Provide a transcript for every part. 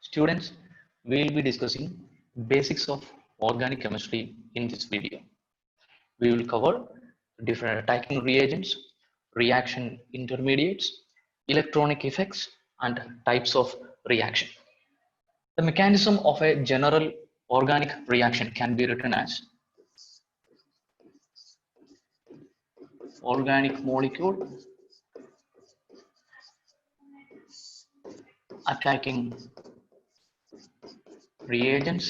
Students, we will be discussing basics of organic chemistry in this video. We will cover different attacking reagents, reaction intermediates, electronic effects, and types of reaction. The mechanism of a general organic reaction can be written as organic molecule attacking reagents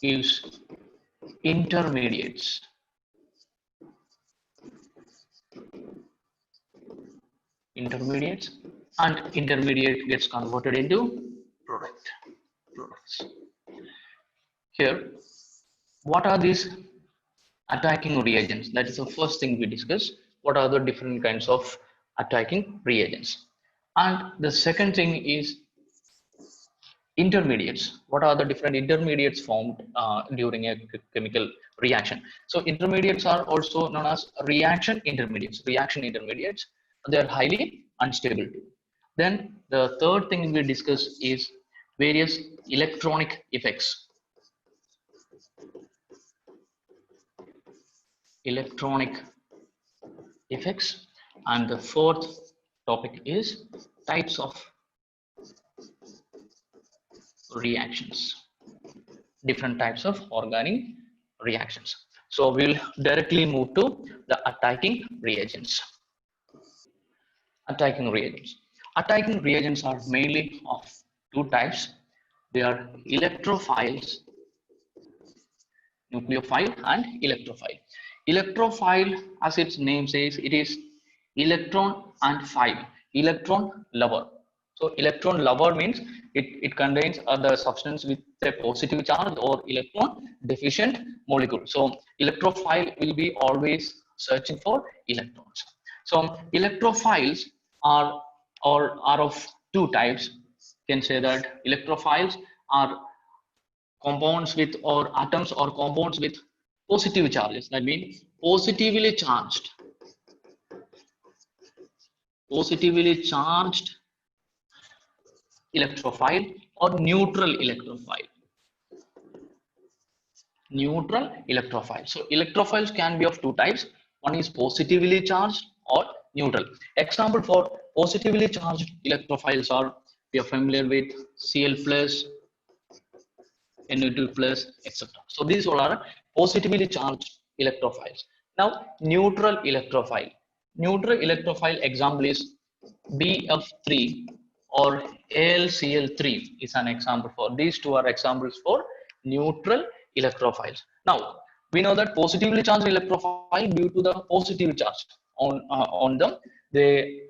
gives intermediates. Intermediates and intermediate gets converted into products. Here, what are these attacking reagents? That is the first thing we discuss. What are the different kinds of attacking reagents? And the second thing is intermediates. What are the different intermediates formed during a chemical reaction? So intermediates are also known as reaction intermediates. They are highly unstable too. Then the third thing we discuss is various electronic effects. And the fourth topic is types of reactions, different types of organic reactions. So we'll directly move to the attacking reagents. Attacking reagents are mainly of two types. They are electrophiles, nucleophile and electrophile. Electrophile, as its name says, it is electron and phile, electron lover. So electron lover means it contains the substance with a positive charge or electron deficient molecule. So electrophile will be always searching for electrons. So electrophiles are of two types. You can say that electrophiles are compounds with or atoms or compounds with positive charges. That means positively charged electrophile or neutral electrophile. So electrophiles can be of two types. One is positively charged or neutral. Example for positively charged electrophiles are, we are familiar with Cl plus, Na2 plus, etc. So these all are positively charged electrophiles. Now neutral electrophile example is BF3 or AlCl3 is an example for. These two are examples for neutral electrophiles. Now we know that positively charged electrophile, due to the positive charge on them, they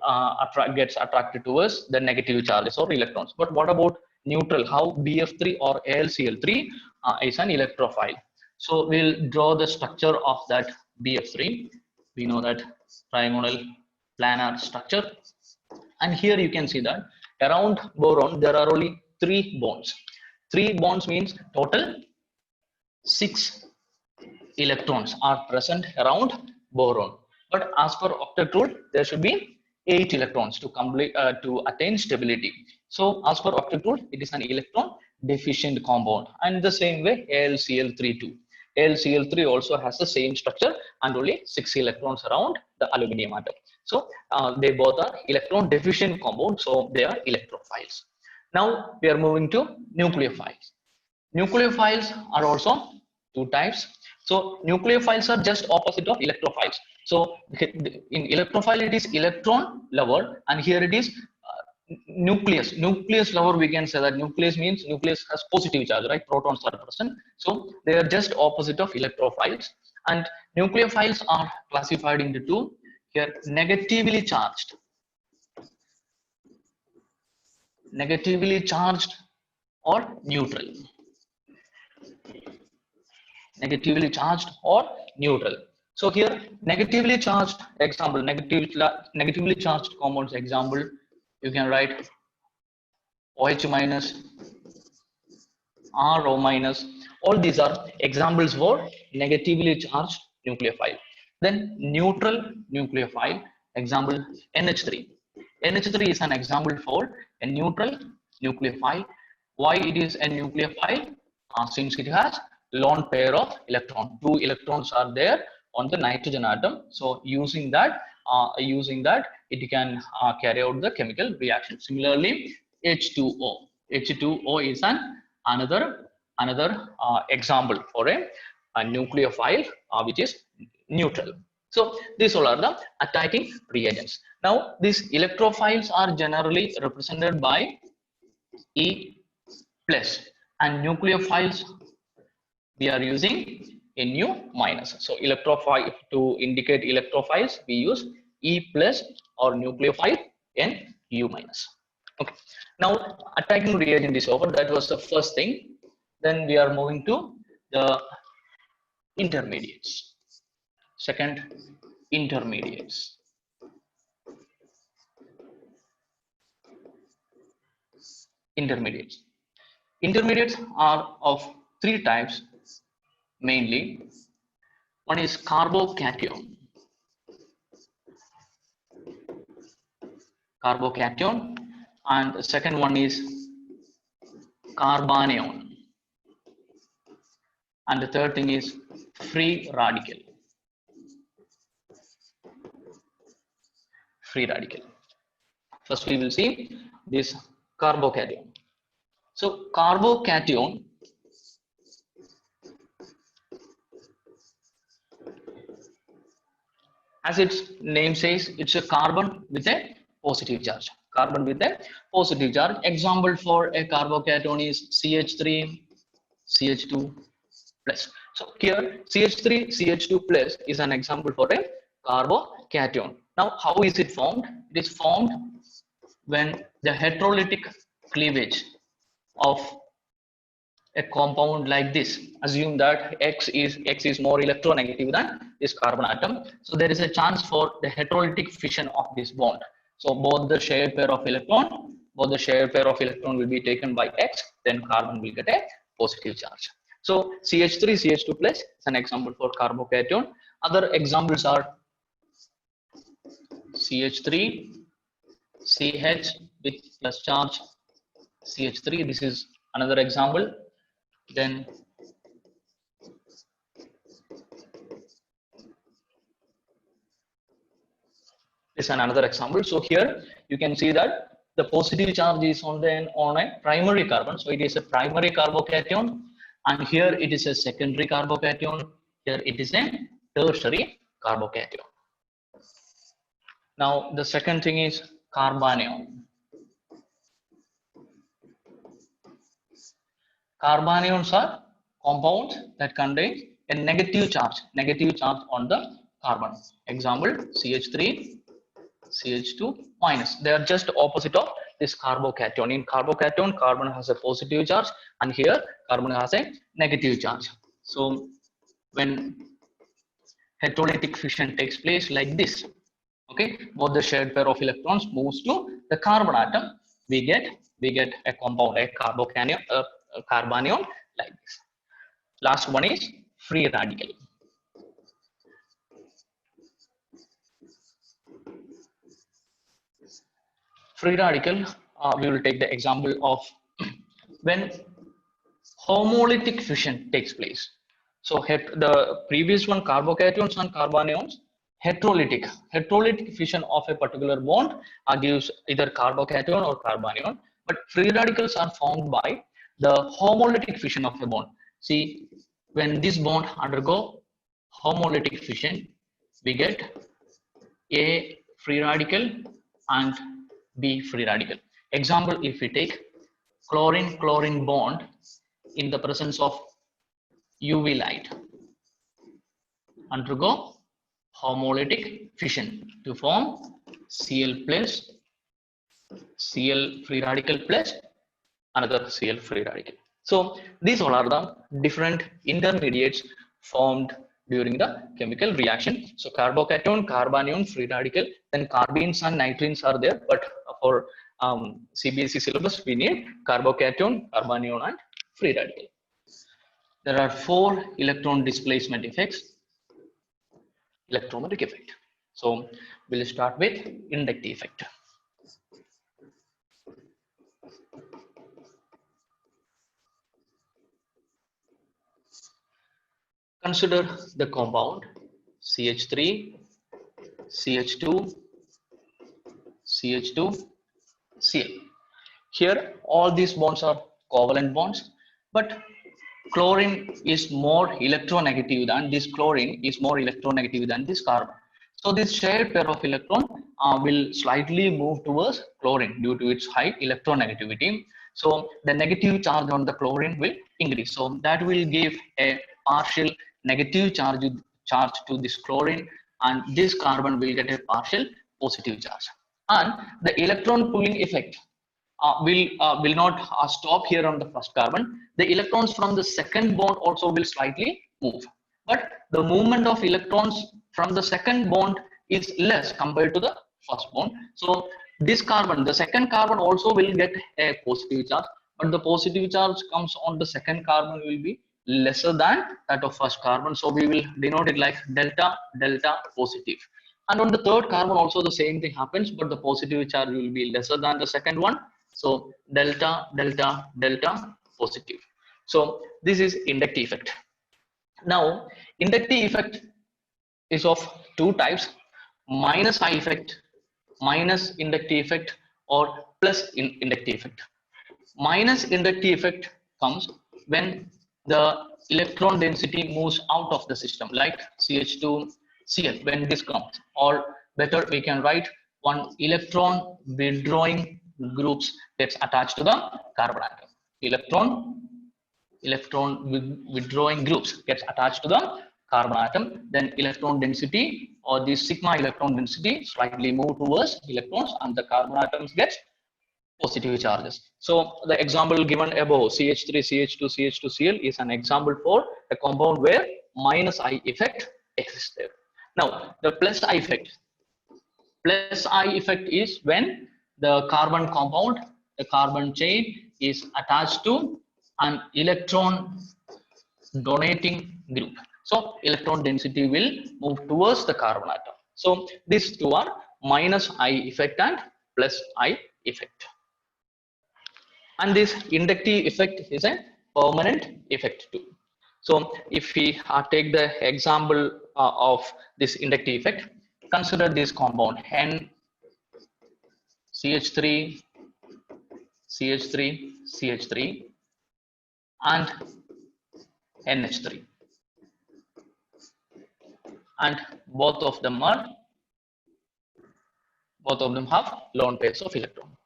gets attracted towards the negative charges or electrons. But what about neutral? How BF3 or AlCl3 is an electrophile? So we'll draw the structure of that BF3. We know that trigonal planar structure, and here you can see that around boron there are only 3 bonds. 3 bonds means total 6 electrons are present around boron, but as per octet rule there should be 8 electrons to complete to attain stability. So as per octet rule, it is an electron deficient compound, and the same way AlCl3 too. AlCl3 also has the same structure and only 6 electrons around the aluminum atom. So they both are electron deficient compounds, so they are electrophiles. Now we are moving to nucleophiles. Nucleophiles are also two types. So nucleophiles are just opposite of electrophiles. So in electrophile it is electron lover, and here it is nucleus lover. We can say that nucleus means nucleus has positive charge, right? Protons are present, so they are just opposite of electrophiles. And nucleophiles are classified into two. Here, negatively charged or neutral. Negatively charged or neutral. So here negatively charged example, negatively charged compounds example, you can write OH minus, RO minus. All these are examples for negatively charged nucleophile. Then neutral nucleophile example NH3. NH3 is an example for a neutral nucleophile. Why it is a nucleophile? Since it has lone pair of electrons. Two electrons are there on the nitrogen atom. So using that, it can carry out the chemical reaction. Similarly, H2O. H2O is another example for a nucleophile which is neutral. So these all are the attacking reagents. Now these electrophiles are generally represented by E plus, and nucleophiles we are using Nu minus. So electrophile, to indicate electrophiles we use E plus, or nucleophile Nu minus. Okay. Now attacking reagent is over. That was the first thing. Then we are moving to the intermediates. Second, intermediates. Intermediates. Intermediates are of three types mainly. One is carbocation. And the second one is carbanion. And the third thing is free radical. First we will see this carbocation. So carbocation, as its name says, it's a carbon with a positive charge. Example for a carbocation is CH3, CH2 plus. So here CH3, CH2 plus is an example for a carbocation. Now how is it formed? It is formed when the heterolytic cleavage of a compound like this. Assume that X is more electronegative than this carbon atom. So there is a chance for the heterolytic fission of this bond. So both the shared pair of electron will be taken by X, then carbon will get a positive charge. So CH3, CH2 plus is an example for carbocation. Other examples are CH3, CH with plus charge, CH3. This is another example. Then this is another example. So here you can see that the positive charge is on a primary carbon. So it is a primary carbocation, and here it is a secondary carbocation. Here it is a tertiary carbocation. Now the second thing is carbanion. Carbanions are compounds that contain a negative charge on the carbon. Example CH3, CH2 minus. They are just opposite of this carbocation. In carbocation, carbon has a positive charge, and here carbon has a negative charge. So when heterolytic fission takes place like this, okay, both the shared pair of electrons moves to the carbon atom, we get a compound, a carbanion like this. Last one is free radical. Free radical, we will take the example of when homolytic fission takes place. So the previous one, carbocations and carbanions, heterolytic fission of a particular bond gives either carbocation or carbanion, but free radicals are formed by the homolytic fission of a bond. See, when this bond undergo homolytic fission, we get A free radical and B free radical. Example, if we take chlorine bond in the presence of UV light, undergo homolytic fission to form Cl plus, Cl free radical plus another Cl free radical. So these all are the different intermediates formed during the chemical reaction. So carbocation, carbanion, free radical, then carbenes and nitrines are there, but for CBSE syllabus we need carbocation, carbanion and free radical. There are 4 electron displacement effects. Electrometric effect. So we'll start with inductive effect. Consider the compound CH3, CH2, CH2, Cl. Here, all these bonds are covalent bonds, but chlorine is more electronegative than this chlorine is more electronegative than this carbon. So this shared pair of electron will slightly move towards chlorine due to its high electronegativity. So the negative charge on the chlorine will increase. So that will give a partial negative charge to this chlorine, and this carbon will get a partial positive charge. And the electron pulling effect will not stop here on the first carbon. The electrons from the second bond also will slightly move, but the movement of electrons from the second bond is less compared to the first bond. So this carbon, the second carbon also will get a positive charge, but the positive charge comes on the second carbon will be lesser than that of first carbon. So we will denote it like delta delta positive. And on the third carbon also the same thing happens, but the positive charge will be lesser than the second one. So delta delta delta positive. So this is inductive effect. Now inductive effect is of two types: minus I effect, minus inductive effect, or plus inductive effect. Minus inductive effect comes when the electron density moves out of the system, like CH2 Cl. When this comes, or better we can write, one electron withdrawing groups gets attached to the carbon atom. Electron withdrawing groups gets attached to the carbon atom, then electron density or the sigma electron density slightly move towards electrons, and the carbon atoms get positive charges. So the example given above, CH3, CH2, CH2Cl, is an example for a compound where minus I effect exists there. Now the plus I effect. Plus I effect is when the carbon compound, the carbon chain is attached to an electron donating group. So electron density will move towards the carbon atom. So these two are minus I effect and plus I effect. And this inductive effect is a permanent effect too. So if we take the example of this inductive effect, consider this compound N CH3 CH3 CH3 and NH3, and both of them have lone pairs of electron.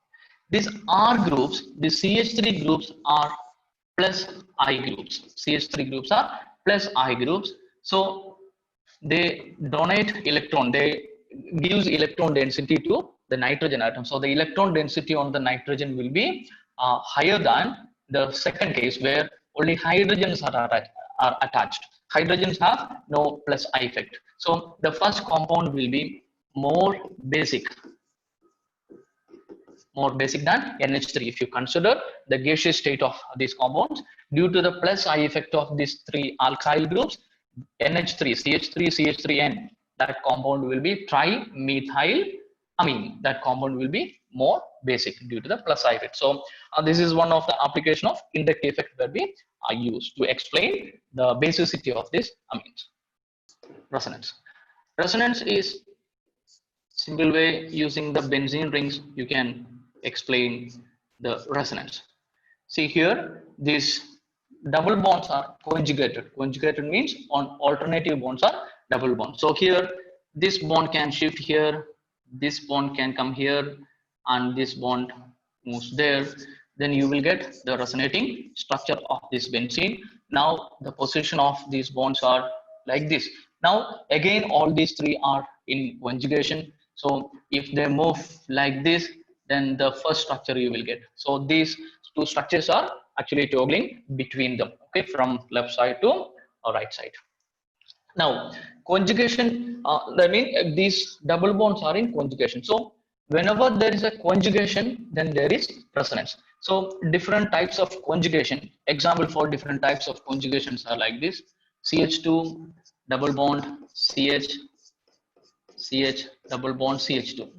These R groups, the CH3 groups are plus I groups. CH3 groups are plus I groups. So they donate electron, they gives electron density to the nitrogen atom. So the electron density on the nitrogen will be higher than the second case where only hydrogens are attached. Hydrogens have no plus I effect. So the first compound will be more basic than NH3. If you consider the gaseous state of these compounds, due to the plus I effect of these three alkyl groups, NH3, CH3, CH3N, that compound will be trimethyl amine. That compound will be more basic due to the plus I effect. So this is one of the application of inductive effect that we use to explain the basicity of these amines. Resonance. Resonance is simple way using the benzene rings you can explain the resonance. See here, these double bonds are conjugated. Conjugated means on alternative bonds are double bonds. So here this bond can shift here, this bond can come here, and this bond moves there. Then you will get the resonating structure of this benzene. Now the position of these bonds are like this. Now again all these three are in conjugation. So if they move like this, then the first structure you will get. So these two structures are actually toggling between them, okay, from left side to right side. Now conjugation, that means these double bonds are in conjugation. So whenever there is a conjugation, then there is resonance. So different types of conjugation, example for different types of conjugations are like this: CH2 double bond CH, CH double bond CH2.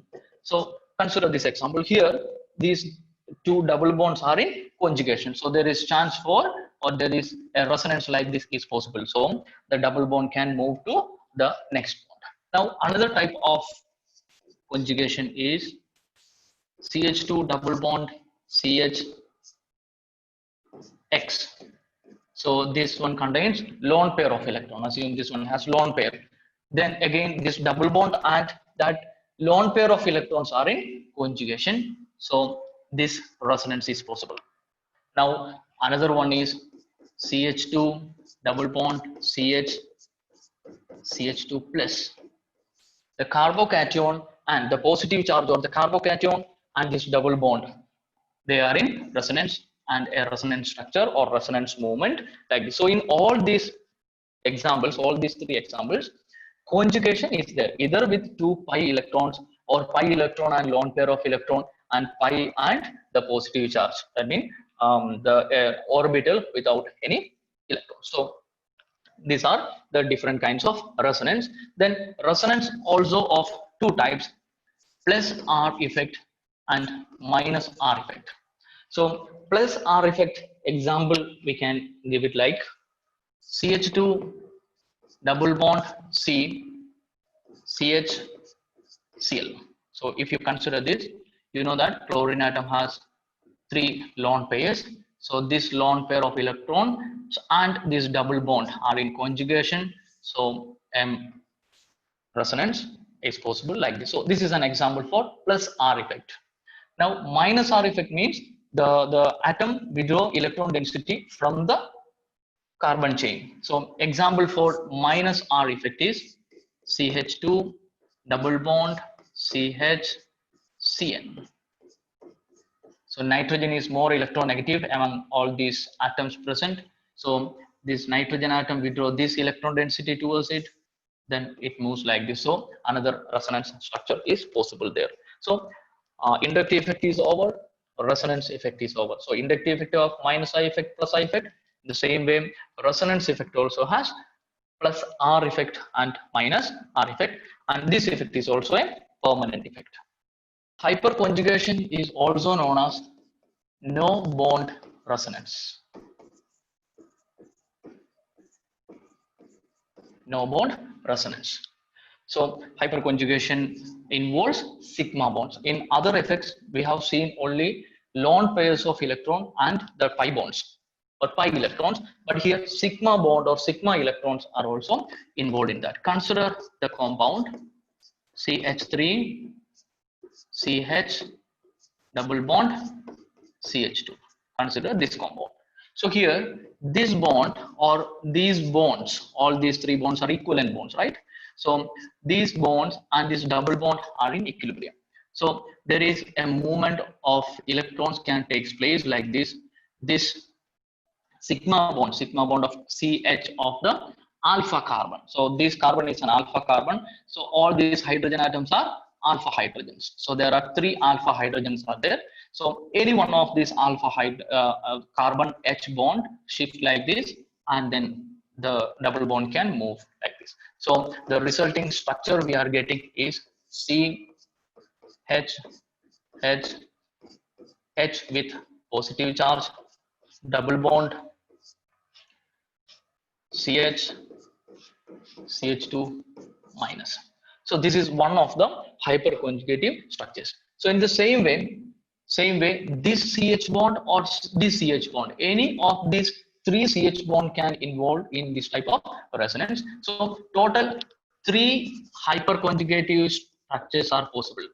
So consider this example here. These two double bonds are in conjugation. So there is chance for or there is a resonance like this is possible. So the double bond can move to the next bond. Now another type of conjugation is CH2 double bond CHX. So this one contains lone pair of electron. Assume this one has lone pair. Then again this double bond and that lone pair of electrons are in conjugation. So this resonance is possible. Now another one is CH2 double bond CH2 plus. The carbocation and the positive charge of the carbocation and this double bond, they are in resonance and a resonance structure or resonance movement like this. So in all these examples, all these three examples, conjugation is there either with two pi electrons or pi electron and lone pair of electron and pi and the positive charge. That means the orbital without any electron. So these are the different kinds of resonance. Then resonance also of two types, plus R effect and minus R effect. So plus R effect example we can give it like CH2 double bond C CHCl. So if you consider this, you know that chlorine atom has three lone pairs. So this lone pair of electrons and this double bond are in conjugation. So resonance is possible like this. So this is an example for plus R effect. Now minus R effect means the atom withdraw electron density from the carbon chain. So example for minus R effect is CH2 double bond CHCN. So nitrogen is more electronegative among all these atoms present. So this nitrogen atom withdraw this electron density towards it, then it moves like this. So another resonance structure is possible there. So inductive effect is over, resonance effect is over. So inductive effect of minus I effect plus I effect. The same way resonance effect also has plus R effect and minus R effect, and this effect is also a permanent effect. Hyperconjugation is also known as no bond resonance. No bond resonance. So hyperconjugation involves sigma bonds. In other effects, we have seen only lone pairs of electron and the pi bonds or pi electrons, but here sigma bond or sigma electrons are also involved in that. Consider the compound CH3 CH double bond CH2. Consider this compound. So here this bond or these bonds, all these three bonds are equivalent bonds, right? So these bonds and this double bond are in equilibrium. So there is a movement of electrons can take place like this. This sigma bond of CH of the alpha carbon. So this carbon is an alpha carbon. So all these hydrogen atoms are alpha hydrogens. So there are three alpha hydrogens are there. So any one of these alpha carbon H bond shift like this, and then the double bond can move like this. So the resulting structure we are getting is C H H H with positive charge, double bond CH CH2 minus. So this is one of the hyperconjugative structures. So in the same way, this CH bond or this CH bond, any of these three CH bond can involve in this type of resonance. So total three hyperconjugative structures are possible.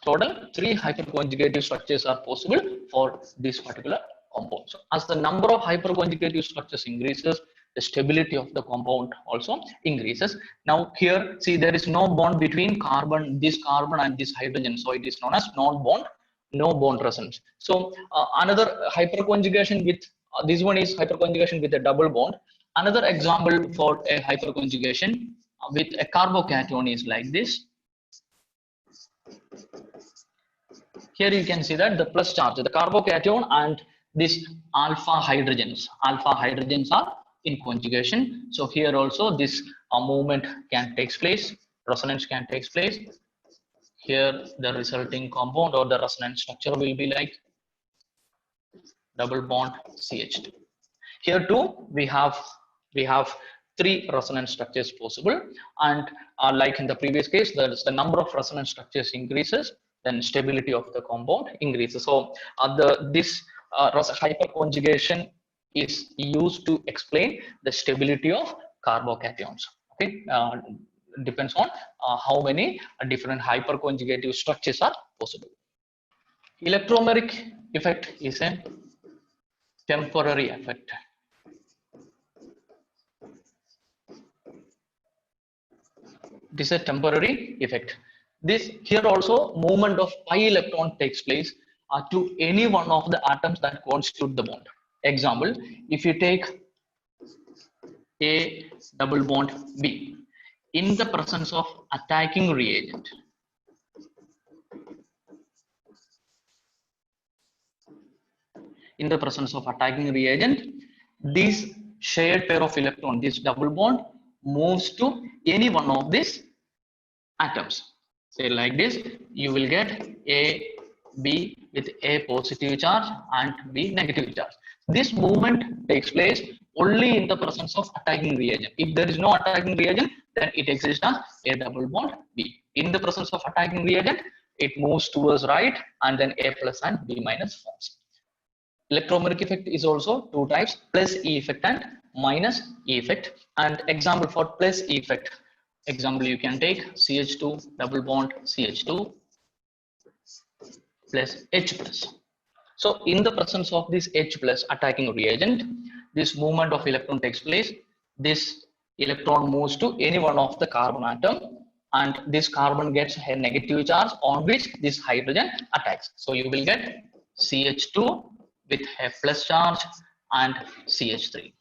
Total three hyperconjugative structures are possible for this particular compound. So as the number of hyperconjugative structures increases, the stability of the compound also increases. Now here, see, there is no bond between this carbon and this hydrogen. So it is known as no bond resonance. So another hyperconjugation with this one is hyperconjugation with a double bond. Another example for a hyperconjugation with a carbocation is like this. Here you can see that the plus charge, the carbocation and this alpha hydrogens are in conjugation. So here also this movement can take place, resonance can take place. Here the resulting compound or the resonance structure will be like double bond CH2. Here too we have three resonance structures possible, and like in the previous case, the number of resonance structures increases, then stability of the compound increases. So this hyperconjugation is used to explain the stability of carbocations. Okay, depends on how many different hyperconjugative structures are possible. Electromeric effect is a temporary effect. This is a temporary effect. This here also movement of pi electron takes place to any one of the atoms that constitute the bond. Example, if you take A double bond B in the presence of attacking reagent, this shared pair of electron, this double bond moves to any one of these atoms. Say like this, you will get A, B with A positive charge and B negative charge. This movement takes place only in the presence of attacking reagent. If there is no attacking reagent, then it exists as A double bond B. In the presence of attacking reagent, it moves towards right, and then A plus and B minus forms. Electromeric effect is also two types, plus E effect and minus E effect. And example for plus E effect, example you can take CH2 double bond CH2 plus H plus. So in the presence of this H plus attacking reagent, this movement of electron takes place. This electron moves to any one of the carbon atom, and this carbon gets a negative charge on which this hydrogen attacks. So you will get CH2 with a plus charge and CH3.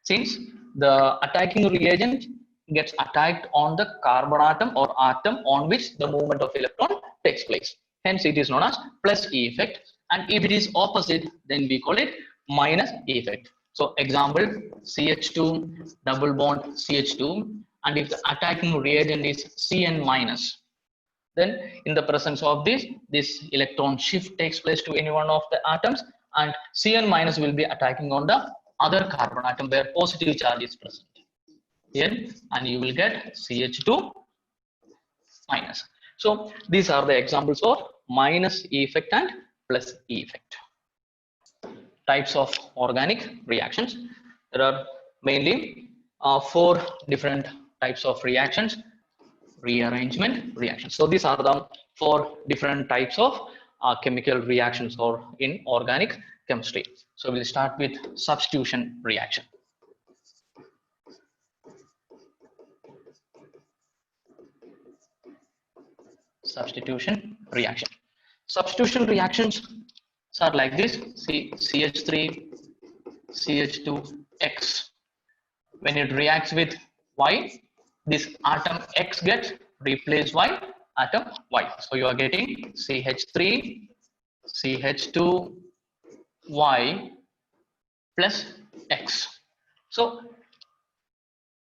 Since the attacking reagent gets attacked on the carbon atom or atom on which the movement of electron takes place, hence it is known as plus E effect. And if it is opposite, then we call it minus E effect. So example, CH2 double bond CH2, and if the attacking reagent is Cn minus, then in the presence of this electron shift takes place to any one of the atoms, and Cn minus will be attacking on the other carbon atom where positive charge is present here, and you will get CH2 minus. So these are the examples of minus E effect and plus E effect. Types of organic reactions. There are mainly 4 different types of reactions. Rearrangement reactions. So these are the 4 different types of chemical reactions or in organic chemistry. So we'll start with substitution reaction. Substitution reaction. Substitution reactions are like this. See, CH3 CH2X. When it reacts with Y, this atom X gets replaced by atom Y. So you are getting CH3 CH2 Y plus X. So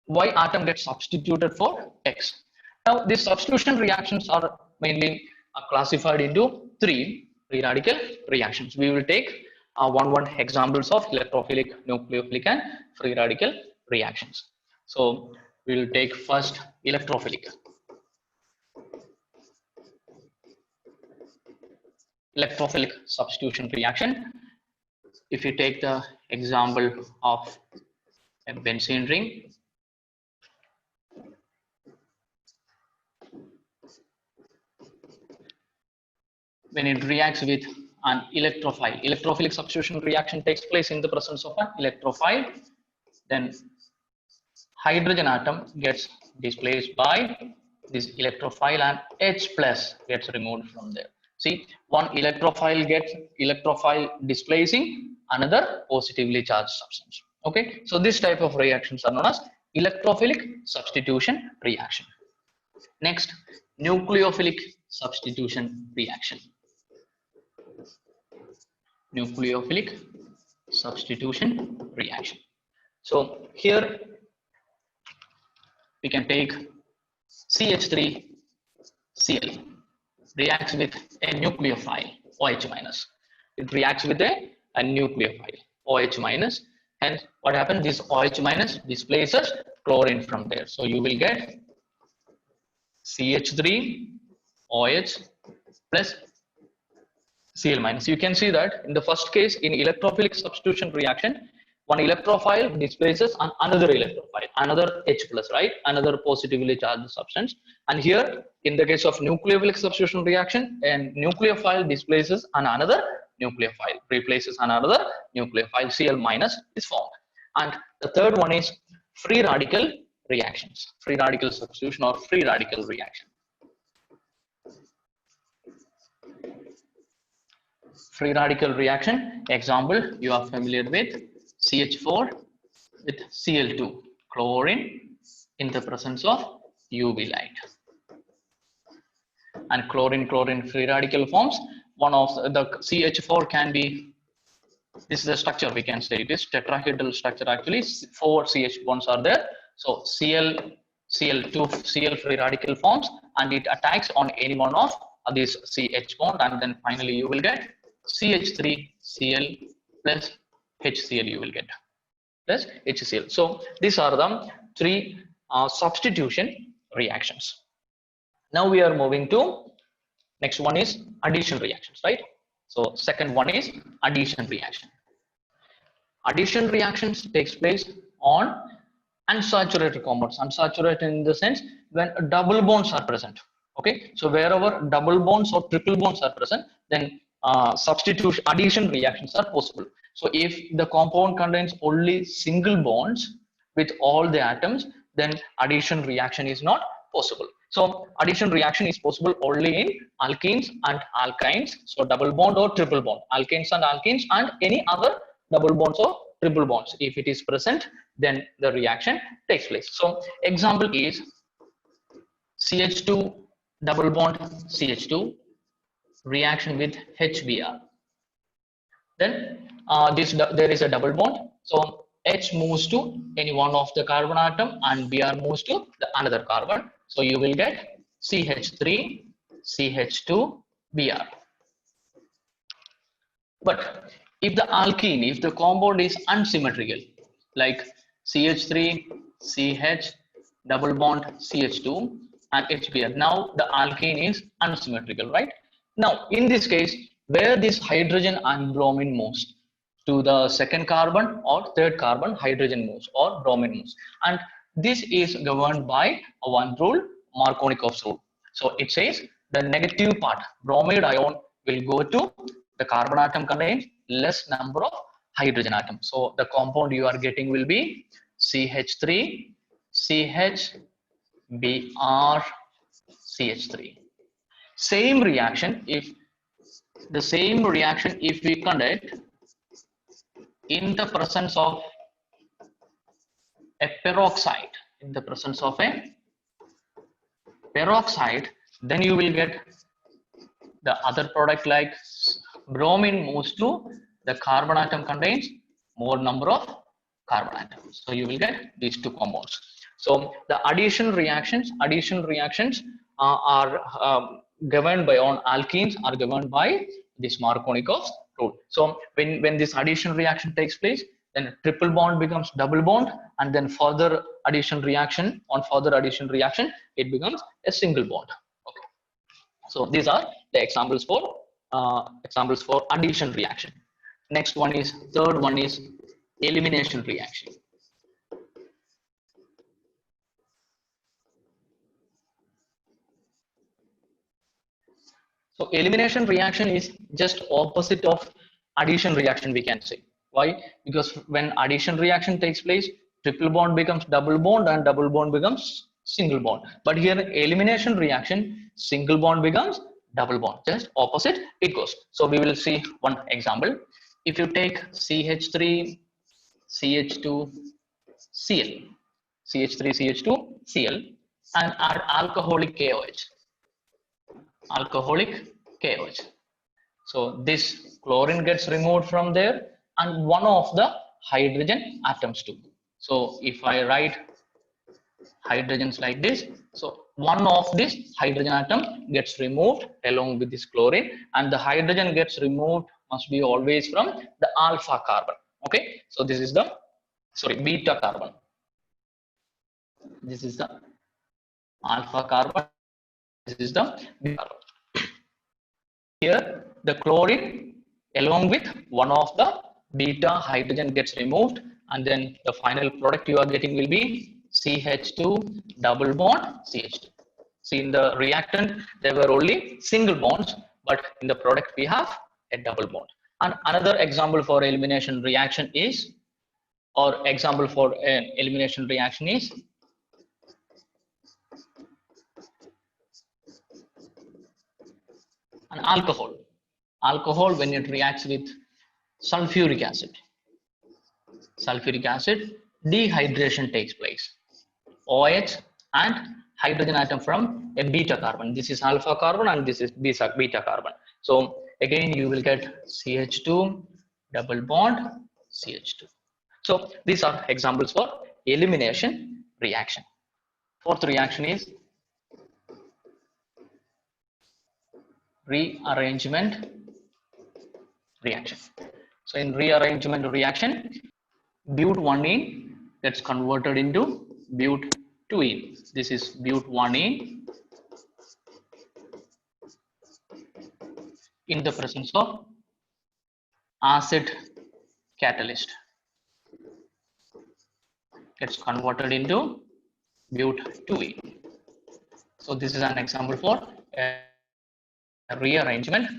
Y atom gets substituted for X. Now these substitution reactions are mainly classified into 3 free radical reactions. We will take one examples of electrophilic, nucleophilic and free radical reactions. So we will take first electrophilic. Electrophilic substitution reaction. If you take the example of a benzene ring, when it reacts with an electrophile, electrophilic substitution reaction takes place in the presence of an electrophile, then hydrogen atom gets displaced by this electrophile and H plus gets removed from there. See, one electrophile displacing another positively charged substance. Okay, so this type of reactions are known as electrophilic substitution reaction. Next, nucleophilic substitution reaction. Nucleophilic substitution reaction. So here we can take CH3Cl. reacts with a nucleophile OH minus. It reacts with a nucleophile OH minus. And what happens? This OH minus displaces chlorine from there. So you will get CH3 OH plus Cl minus. You can see that in the first case, in electrophilic substitution reaction, one electrophile displaces another electrophile, another H plus, right? Another positively charged substance. And here, in the case of nucleophilic substitution reaction, a nucleophile displaces another nucleophile, replaces another nucleophile, Cl minus is formed. And the third one is free radical reactions, free radical substitution or free radical reaction. Free radical reaction example you are familiar with, CH4 with Cl2, chlorine in the presence of UV light. And chlorine free radical forms. One of the CH4 can be, this is the structure, we can say it is tetrahedral structure. Actually 4 CH bonds are there. So Cl2 Cl free radical forms, and it attacks on any one of these CH bond, and then finally you will get CH3 Cl plus HCl, you will get plus HCl. So these are the three substitution reactions. Now we are moving to next one is addition reactions, right? So second one is addition reaction. Addition reactions takes place on unsaturated compounds. Unsaturated in the sense when double bonds are present. Okay, so wherever double bonds or triple bonds are present, then substitution addition reactions are possible. So if the compound contains only single bonds with all the atoms, then addition reaction is not possible. So addition reaction is possible only in alkenes and alkynes. So double bond or triple bond, alkanes and alkenes, and any other double bonds or triple bonds. If it is present, then the reaction takes place. So example is CH2 double bond CH2 reaction with HBr. Then there is a double bond. So H moves to any one of the carbon atom and Br moves to the another carbon. So you will get CH3 CH2 Br. But if the alkene, if the compound is unsymmetrical, like CH3 CH double bond CH2 and HBr, now the alkene is unsymmetrical, right? Now in this case, where this hydrogen and bromine moves to the second carbon or third carbon, hydrogen moves or bromine moves, and this is governed by one rule, Markovnikov's rule. So it says the negative part, bromide ion, will go to the carbon atom contains less number of hydrogen atoms. So the compound you are getting will be CH3 CH Br CH3. Same reaction if we conduct in the presence of a peroxide, then you will get the other product, like bromine moves to the carbon atom contains more number of carbon atoms. So you will get these two compounds. So the addition reactions are governed by, on alkenes are governed by this Markovnikov's rule. So when this addition reaction takes place, then a triple bond becomes double bond, and then further addition reaction, it becomes a single bond. Okay. So these are the examples for addition reaction. Next one is, third one is elimination reaction. So elimination reaction is just opposite of addition reaction, we can say. Why? Because when addition reaction takes place, triple bond becomes double bond and double bond becomes single bond. But here elimination reaction, single bond becomes double bond, just opposite it goes. So we will see one example. If you take CH3 CH2 Cl, CH3 CH2 Cl, and add alcoholic KOH. So this chlorine gets removed from there and one of the hydrogen atoms too. So if I write hydrogens like this, so one of this hydrogen atom gets removed along with this chlorine, and the hydrogen gets removed must be always from the alpha carbon. Okay, so this is the, sorry, beta carbon. This is the alpha carbon, this is the beta carbon. Here the chlorine along with one of the beta hydrogen gets removed, and then the final product you are getting will be CH2 double bond CH2. See, in the reactant there were only single bonds, but in the product we have a double bond. And another example for elimination reaction is, or example for an elimination reaction is an alcohol. Alcohol, when it reacts with sulfuric acid, dehydration takes place. OH and hydrogen atom from a beta carbon. This is alpha carbon and this is beta carbon. So again you will get CH2 double bond CH2. So these are examples for elimination reaction. Fourth reaction is rearrangement reaction. So in rearrangement reaction, but1ene gets converted into but2ene. This is but1ene in the presence of acid catalyst gets converted into but2ene. So this is an example for a rearrangement